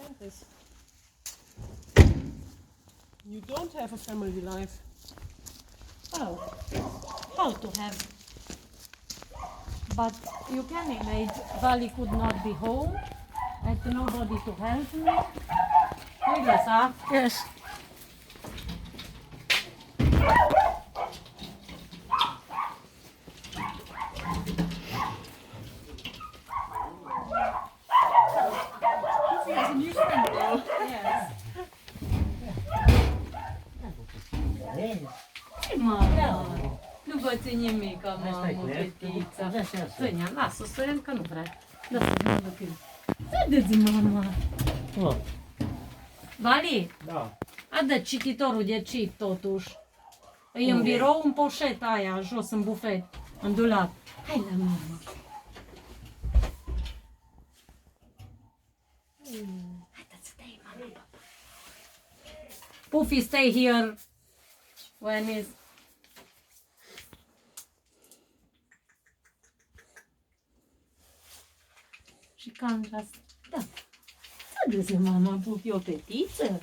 understand this. You don't have a family life. Oh, how to have? But you can imagine, Vali could not be home, had nobody to help me. Lisa, Yes. He has a new friend now. yes. Bene. Mamma, nu vă țin nimic, Stai mamă, cu el. fetița. Da, și așa. Ține, lasă, să că nu vrea. Lasă-mă de când. Vedeți, mama. Oh, Vali, da. adă cititorul de cit, totuși. E în birou, în poșeta aia, jos, în bufet, în dulap. Hai la mama. Haideți, stai, mama. Puffy, stay here. When is... Și cam just... Da. Să mama, Puffy, o petiță.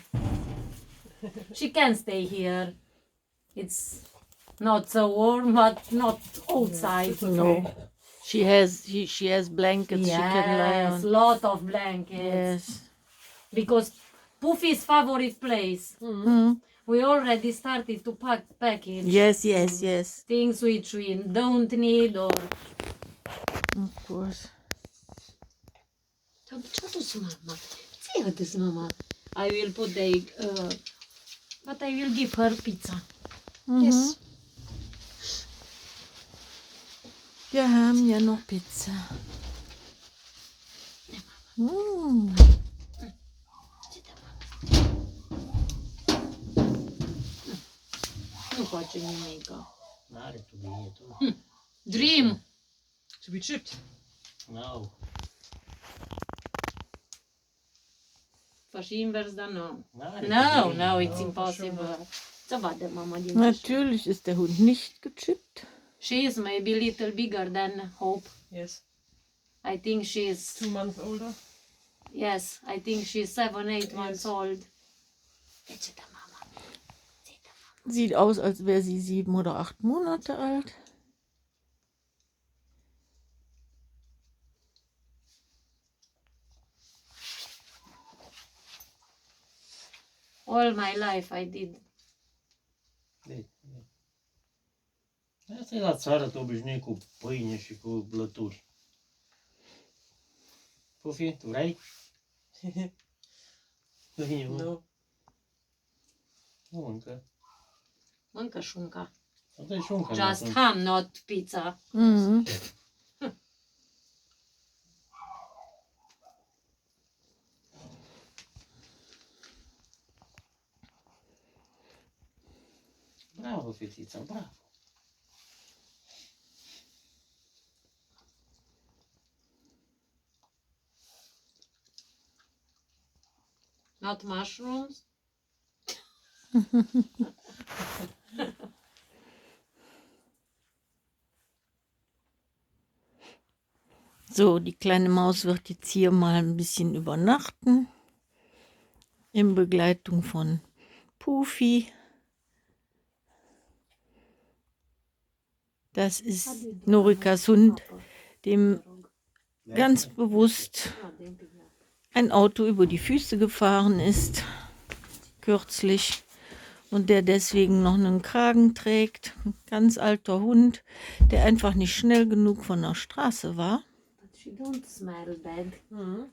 She can stay here. It's not so warm, but not outside. No. She has blankets she can lie Yes, on. lot of blankets. Yes. Because Puffy's favorite place. We already started to package Yes. things which we don't need or. Of course. Ce-a dus mama? Ce-a dus mama? I will put but I will give her pizza. Yes. Wir haben ja noch Pizza. Mm. Nu face nimic. N-are tu bine tu. Dream! To be chipped. No. Faci invers, dar nu. N-are No, tu bine. no, it's impossible. Să vadă mama din ce. Natürlich ist der Hund nicht gechippt. She is maybe a little bigger than Hope. Yes. I think she's 2 months older. yes, I think she's 7, 8 months old. Deci da mama. Sieht aus, als wäre sie 7 oder 8 Monate alt. All my life I did. Asta e la țară, te obișnuit cu pâine și cu lături. Pufi, tu vrei? Vine, mă. No. Nu încă. Mâncă șunca. Asta e și uncă. Just ham, not pizza. Mhm. Bravo, fetița, bravo. Not mushrooms. So, die kleine Maus wird jetzt hier mal ein bisschen übernachten. In Begleitung von Pufi. Das ist Norikas Hund, dem ganz bewusst ein Auto über die Füße gefahren ist, kürzlich, und der deswegen noch einen Kragen trägt. Ein ganz alter Hund, der einfach nicht schnell genug von der Straße war. But she don't smell bad. Mhm.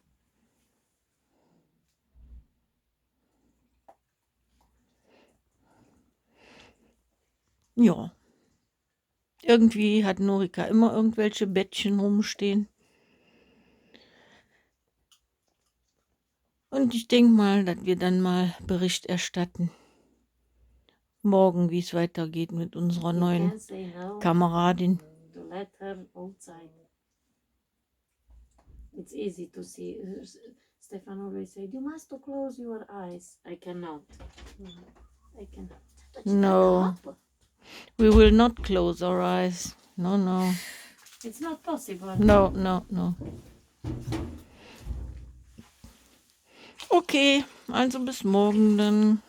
Ja. Irgendwie hat Norika immer irgendwelche Bettchen rumstehen. Und ich denke mal, dass wir dann mal Bericht erstatten. Morgen, wie es weitergeht mit unserer You neuen can say no Kameradin. to let her outside. It's easy to see. Stefan always said, you must to close your eyes. I cannot. I cannot. No. We will not close our eyes. No, no. It's not possible. No, no, no. Okay, also bis morgen dann.